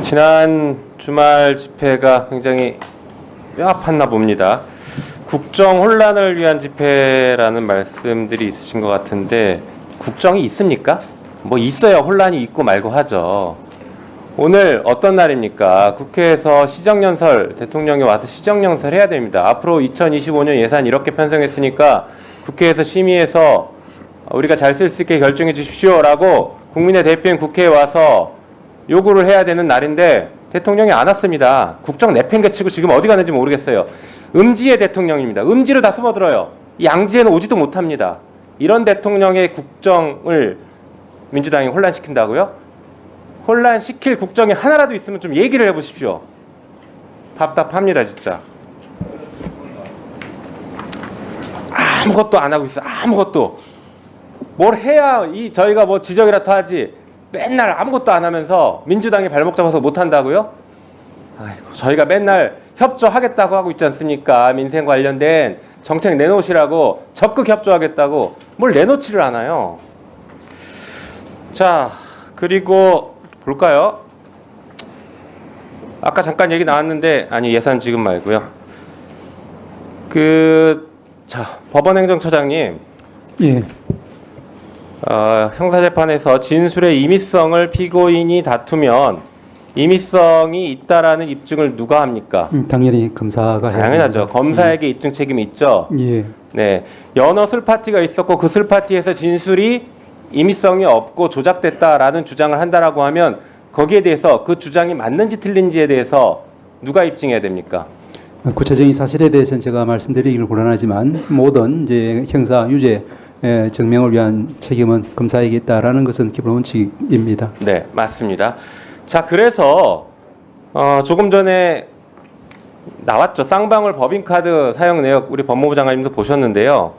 지난 주말 집회가 굉장히 뼈 아팠나 봅니다. 국정 혼란을 위한 집회라는 말씀들이 있으신 것 같은데 국정이 있습니까? 뭐 있어야 혼란이 있고 말고 하죠. 오늘 어떤 날입니까? 국회에서 시정연설, 대통령이 와서 시정연설 해야 됩니다. 앞으로 2025년 예산 이렇게 편성했으니까 국회에서 심의해서 우리가 잘 쓸 수 있게 결정해 주십시오라고 국민의 대표인 국회에 와서 요구를 해야 되는 날인데 대통령이 안 왔습니다. 국정 내팽개치고 지금 어디 가는지 모르겠어요. 음지의 대통령입니다. 음지로 다 숨어들어요. 양지에는 오지도 못합니다. 이런 대통령의 국정을 민주당이 혼란시킨다고요? 혼란시킬 국정이 하나라도 있으면 좀 얘기를 해보십시오. 답답합니다 진짜. 아무것도 안 하고 있어요. 아무것도. 뭘 해야 저희가 뭐 지적이라도 하지 맨날 아무것도 안 하면서 민주당이 발목 잡아서 못한다고요? 아이고, 저희가 맨날 협조하겠다고 하고 있지 않습니까? 민생 관련된 정책 내놓으시라고 적극 협조하겠다고 뭘 내놓지를 않아요. 자, 그리고 볼까요? 아까 잠깐 얘기 나왔는데 아니 예산 지금 말고요. 법원행정처장님. 예. 형사재판에서 진술의 임의성을 피고인이 다투면 임의성이 있다라는 입증을 누가 합니까? 당연히 검사가 해야 당연하죠. 됩니다. 검사에게 입증 책임이 있죠. 예. 네, 연어 술파티가 있었고 그 술파티에서 진술이 임의성이 없고 조작됐다라는 주장을 한다라고 하면 거기에 대해서 그 주장이 맞는지 틀린지에 대해서 누가 입증해야 됩니까? 구체적인 사실에 대해서는 제가 말씀드리기를 곤란하지만 모든 이제 형사 유죄 증명을 위한 책임은 검사에게 있다라는 것은 기본 원칙입니다. 네, 맞습니다. 자, 그래서 조금 전에 나왔죠. 쌍방울 법인카드 사용 내역 우리 법무부 장관님도 보셨는데요.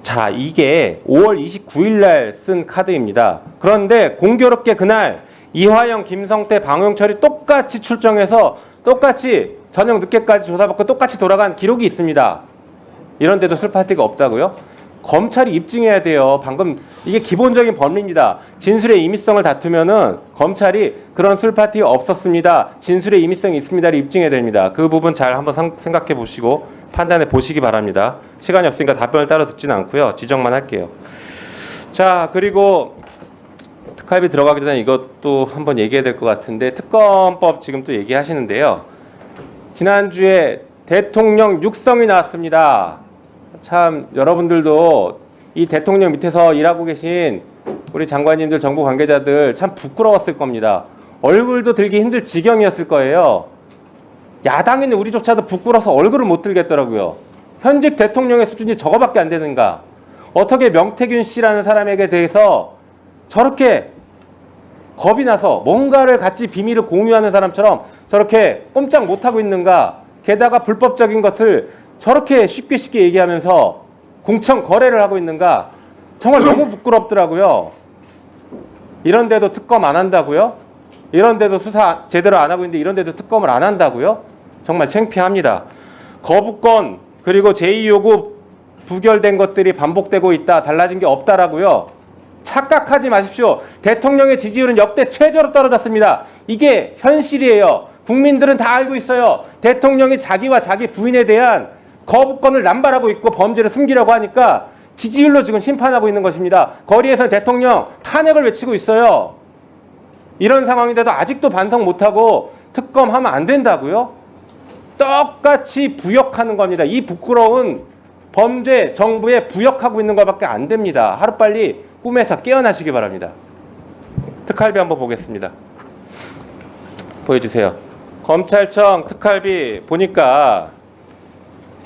자, 이게 5월 29일 날 쓴 카드입니다. 그런데 공교롭게 그날 이화영, 김성태, 방용철이 똑같이 출정해서 똑같이 저녁 늦게까지 조사받고 똑같이 돌아간 기록이 있습니다. 이런데도 술파티가 없다고요? 검찰이 입증해야 돼요. 방금 이게 기본적인 법리입니다. 진술의 임의성을 다투면은 검찰이 그런 술파티 없었습니다. 진술의 임의성이 있습니다를 입증해야 됩니다. 그 부분 잘 한번 생각해 보시고 판단해 보시기 바랍니다. 시간이 없으니까 답변을 따로 듣지는 않고요. 지적만 할게요. 자, 그리고 특활비 들어가기 전에 이것도 한번 얘기해야 될 것 같은데 특검법 지금 또 얘기하시는데요. 지난주에 대통령 육성이 나왔습니다. 참 여러분들도 이 대통령 밑에서 일하고 계신 우리 장관님들, 정부 관계자들 참 부끄러웠을 겁니다. 얼굴도 들기 힘들 지경이었을 거예요. 야당에 있는 우리조차도 부끄러워서 얼굴을 못 들겠더라고요. 현직 대통령의 수준이 저거밖에 안 되는가? 어떻게 명태균 씨라는 사람에게 대해서 저렇게 겁이 나서 뭔가를 같이 비밀을 공유하는 사람처럼 저렇게 꼼짝 못하고 있는가? 게다가 불법적인 것을 저렇게 쉽게 얘기하면서 공천 거래를 하고 있는가? 정말 너무 부끄럽더라고요. 이런데도 특검 안 한다고요? 이런데도 수사 제대로 안 하고 있는데 이런데도 특검을 안 한다고요? 정말 창피합니다. 거부권 그리고 제2요구 부결된 것들이 반복되고 있다. 달라진 게 없다라고요? 착각하지 마십시오. 대통령의 지지율은 역대 최저로 떨어졌습니다. 이게 현실이에요. 국민들은 다 알고 있어요. 대통령이 자기와 자기 부인에 대한 거부권을 남발하고 있고 범죄를 숨기려고 하니까 지지율로 지금 심판하고 있는 것입니다. 거리에서 대통령 탄핵을 외치고 있어요. 이런 상황인데도 아직도 반성 못하고 특검하면 안 된다고요? 똑같이 부역하는 겁니다. 이 부끄러운 범죄 정부에 부역하고 있는 것밖에 안 됩니다. 하루빨리 꿈에서 깨어나시기 바랍니다. 특활비 한번 보겠습니다. 보여주세요. 검찰청 특활비 보니까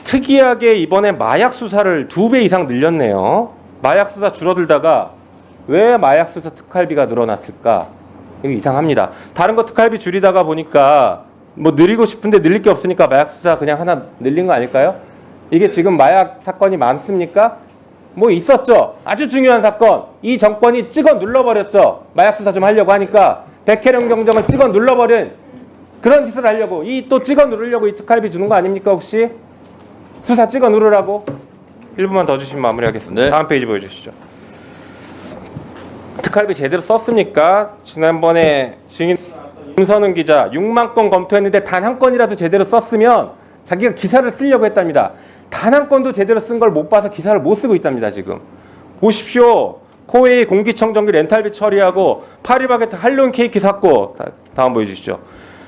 특이하게 이번에 마약 수사를 2배 이상 늘렸네요. 마약 수사 줄어들다가 왜 마약 수사 특활비가 늘어났을까? 이거 이상합니다. 다른 거 특활비 줄이다가 보니까 뭐 늘리고 싶은데 늘릴 게 없으니까 마약 수사 그냥 하나 늘린 거 아닐까요? 이게 지금 마약 사건이 많습니까? 뭐 있었죠. 아주 중요한 사건. 이 정권이 찍어 눌러버렸죠. 마약 수사 좀 하려고 하니까 백혜령 경정을 찍어 눌러버린 그런 짓을 하려고 이 또 찍어 누르려고 이 특활비 주는 거 아닙니까 혹시? 수사 찍어 누르라고? 1분만 더 주시면 마무리하겠습니다. 네. 다음 페이지 보여주시죠. 특활비 제대로 썼습니까? 지난번에 증인 나왔던 김선은 기자 6만 건 검토했는데 단 한 건이라도 제대로 썼으면 자기가 기사를 쓰려고 했답니다. 단 한 건도 제대로 쓴 걸 못 봐서 기사를 못 쓰고 있답니다. 지금 보십시오. 코웨이 공기청정기 렌탈비 처리하고 파리바게트 할로윈 케이크 샀고 다음 보여주시죠.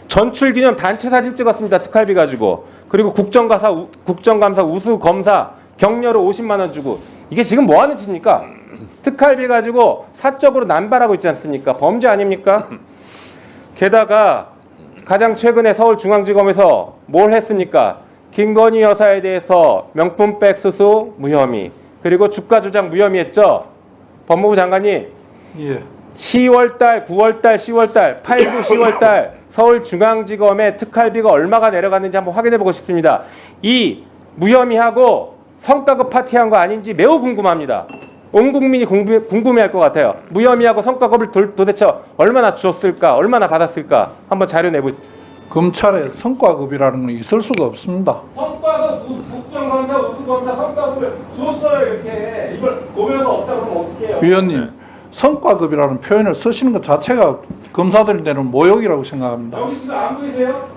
전출기념 단체 사진 찍었습니다. 특활비 가지고. 그리고 국정감사 우수 검사 격려로 50만 원 주고. 이게 지금 뭐 하는 짓입니까? 특활비 가지고 사적으로 남발하고 있지 않습니까? 범죄 아닙니까? 게다가 가장 최근에 서울중앙지검에서 뭘 했습니까? 김건희 여사에 대해서 명품백 수수 무혐의, 그리고 주가 조작 무혐의 했죠? 법무부 장관님, 예. 10월달, 9월달, 10월달, 8, 9, 10월달 서울중앙지검의 특활비가 얼마가 내려갔는지 한번 확인해보고 싶습니다. 이 무혐의하고 성과급 파티한 거 아닌지 매우 궁금합니다. 온 국민이 궁금해할 것 같아요. 무혐의하고 성과급을 도대체 얼마나 줬을까, 얼마나 받았을까 한번 자료 내보시죠. 검찰에 성과급이라는 건 있을 수가 없습니다. 성과급 국정감사, 우수검사 성과급을 줬어요 이렇게. 이걸 보면서 없다 그러면 어떻게 해요? 위원님, 성과급이라는 표현을 쓰시는 것 자체가 검사들한테는 모욕이라고 생각합니다. 여기 지금 안 보이세요?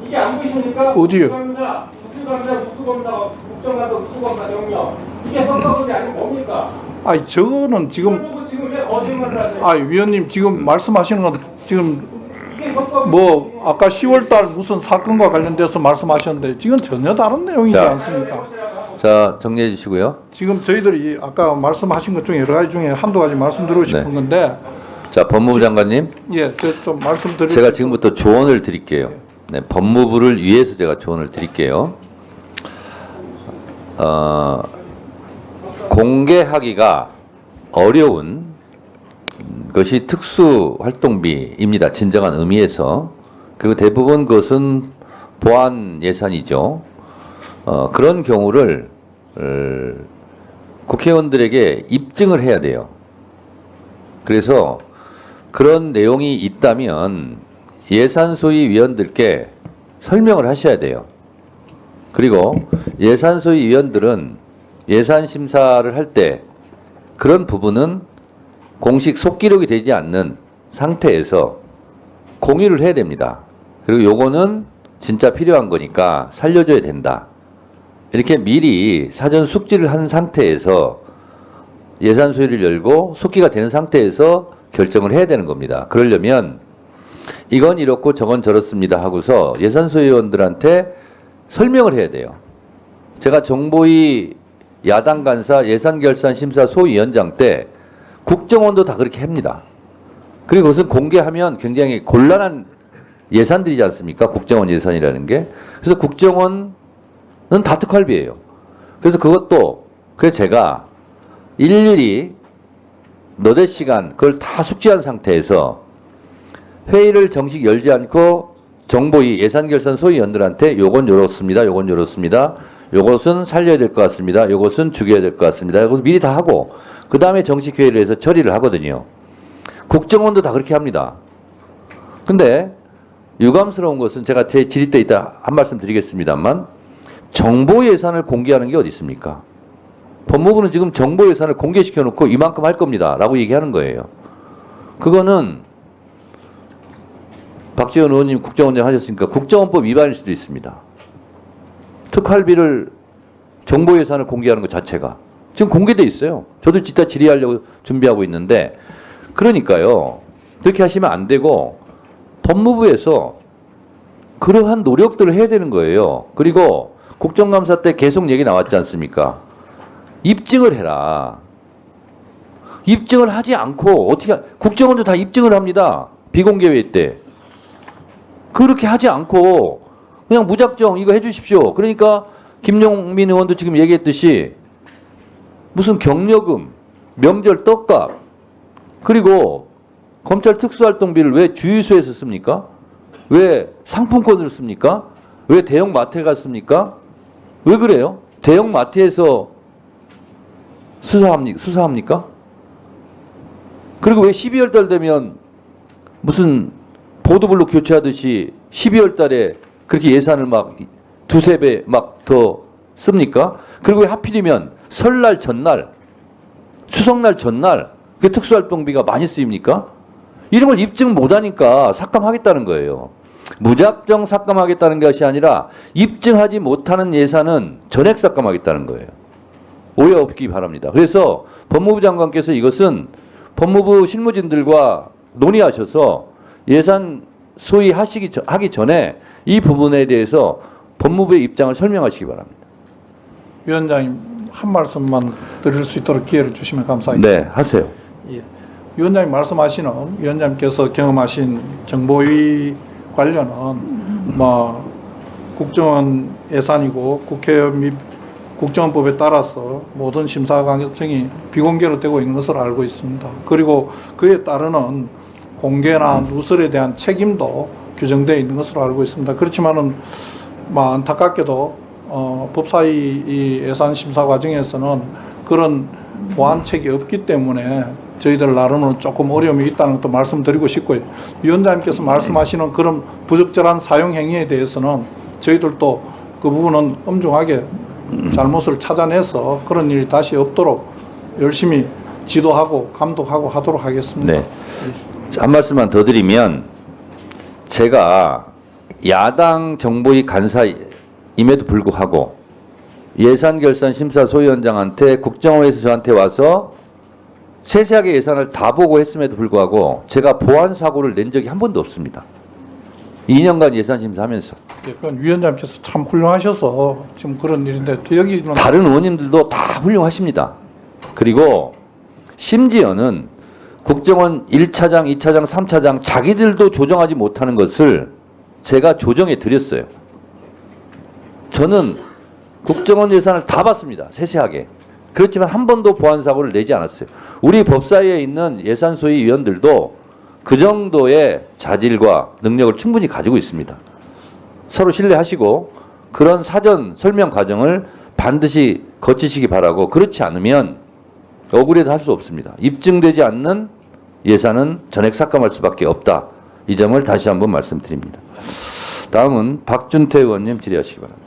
이게 안 보이십니까? 어디요? 국정감사, 우수검사, 국정감사, 우수검사 명령. 이게 성과급이 아니면 뭡니까? 아니 저거는 지금 그걸 보고 지금 왜 거짓말을 하세요? 아니 위원님 지금 말씀하시는 건 지금 이게 성과급. 뭐 아까 10월달 무슨 사건과 관련돼서 말씀하셨는데 지금 전혀 다른 내용이지 자. 않습니까? 자, 정리해 주시고요. 지금 저희들이 아까 말씀하신 것 중에 여러 가지 중에 한두 가지 말씀드리고 싶은 네. 건데 자, 법무부 장관님, 예, 저 좀 말씀드리고 제가 지금부터 조언을 드릴게요. 네, 법무부를 위해서 제가 조언을 드릴게요. 공개하기가 어려운 것이 특수활동비입니다. 진정한 의미에서. 그리고 대부분 그것은 보안 예산이죠. 그런 경우를 국회의원들에게 입증을 해야 돼요. 그래서 그런 내용이 있다면 예산소위 위원들께 설명을 하셔야 돼요. 그리고 예산소위 위원들은 예산 심사를 할 때 그런 부분은 공식 속기록이 되지 않는 상태에서 공유를 해야 됩니다. 그리고 요거는 진짜 필요한 거니까 살려줘야 된다. 이렇게 미리 사전 숙지를 한 상태에서 예산 소위를 열고 속기가 되는 상태에서 결정을 해야 되는 겁니다. 그러려면 이건 이렇고 저건 저렇습니다 하고서 예산 소위원들한테 설명을 해야 돼요. 제가 정보위 야당 간사 예산결산심사 소위원장 때 국정원도 다 그렇게 합니다. 그리고 그것은 공개하면 굉장히 곤란한 예산들이지 않습니까? 국정원 예산이라는 게. 그래서 국정원은 다 특활비예요. 그래서 그것도 그래서 제가 일일이 너댓 시간 그걸 다 숙지한 상태에서 회의를 정식 열지 않고 정보위 예산결산 소위원들한테 요건 요렇습니다. 요건 요렇습니다. 요것은 살려야 될 것 같습니다. 요것은 죽여야 될 것 같습니다. 이것을 미리 다 하고 그 다음에 정식 회의를 해서 처리를 하거든요. 국정원도 다 그렇게 합니다. 근데 유감스러운 것은 제가 제 질의 때 이따 한 말씀 드리겠습니다만 정보 예산을 공개하는 게 어디 있습니까? 법무부는 지금 정보 예산을 공개시켜 놓고 이만큼 할 겁니다. 라고 얘기하는 거예요. 그거는 박지원 의원님 국정원장 하셨으니까 국정원법 위반일 수도 있습니다. 특활비를 정보 예산을 공개하는 것 자체가 지금 공개돼 있어요. 저도 이따 질의하려고 준비하고 있는데 그러니까요. 그렇게 하시면 안 되고 법무부에서 그러한 노력들을 해야 되는 거예요. 그리고 국정감사 때 계속 얘기 나왔지 않습니까? 입증을 해라. 입증을 하지 않고 어떻게 국정원도 다 입증을 합니다. 비공개회의 때. 그렇게 하지 않고 그냥 무작정 이거 해주십시오. 그러니까 김용민 의원도 지금 얘기했듯이 무슨 격려금, 명절 떡값, 그리고 검찰 특수활동비를 왜 주유소에서 씁니까? 왜 상품권으로 씁니까? 왜 대형 마트에 갔습니까? 왜 그래요? 대형 마트에서 수사합니까? 그리고 왜 12월 달 되면 무슨 보도블록 교체하듯이 12월 달에 그렇게 예산을 막 두세 배 막 더 씁니까? 그리고 왜 하필이면 설날 전날, 추석날 전날 그 특수활동비가 많이 쓰입니까? 이런 걸 입증 못하니까 삭감하겠다는 거예요. 무작정 삭감하겠다는 것이 아니라 입증하지 못하는 예산은 전액 삭감하겠다는 거예요. 오해 없기 바랍니다. 그래서 법무부 장관께서 이것은 법무부 실무진들과 논의하셔서 예산 소위 하기 전에 이 부분에 대해서 법무부의 입장을 설명하시기 바랍니다. 위원장님 한 말씀만 드릴 수 있도록 기회를 주시면 감사하겠습니다. 네, 하세요. 예. 위원장님 말씀하시는 위원장님께서 경험하신 정보위 관련은 뭐 국정원 예산이고 국회의원 및 국정원법에 따라서 모든 심사 과정이 비공개로 되고 있는 것으로 알고 있습니다. 그리고 그에 따르는 공개나 누설에 대한 책임도 규정되어 있는 것으로 알고 있습니다. 그렇지만은 뭐 안타깝게도 법사위 이 예산 심사 과정에서는 그런 보완책이 없기 때문에 저희들 나름으로 조금 어려움이 있다는 것도 말씀드리고 싶고요. 위원장님께서 말씀하시는 그런 부적절한 사용 행위에 대해서는 저희들도 그 부분은 엄중하게 잘못을 찾아내서 그런 일이 다시 없도록 열심히 지도하고 감독하고 하도록 하겠습니다. 네. 한 말씀만 더 드리면 제가 야당 정보위 간사임에도 불구하고 예산결산심사소위원장한테 국정원에서 저한테 와서 세세하게 예산을 다 보고 했음에도 불구하고 제가 보안 사고를 낸 적이 한 번도 없습니다. 2년간 예산심사하면서. 예, 그건 위원장님께서 참 훌륭하셔서 지금 그런 일인데 여기는 다른 의원님들도 다 훌륭하십니다. 그리고 심지어는 국정원 1차장, 2차장, 3차장 자기들도 조정하지 못하는 것을 제가 조정해 드렸어요. 저는 국정원 예산을 다 봤습니다. 세세하게. 그렇지만 한 번도 보안 사고를 내지 않았어요. 우리 법사위에 있는 예산소위 위원들도 그 정도의 자질과 능력을 충분히 가지고 있습니다. 서로 신뢰하시고 그런 사전 설명 과정을 반드시 거치시기 바라고, 그렇지 않으면 억울해도 할 수 없습니다. 입증되지 않는 예산은 전액 삭감할 수밖에 없다. 이 점을 다시 한번 말씀드립니다. 다음은 박준태 의원님 질의하시기 바랍니다.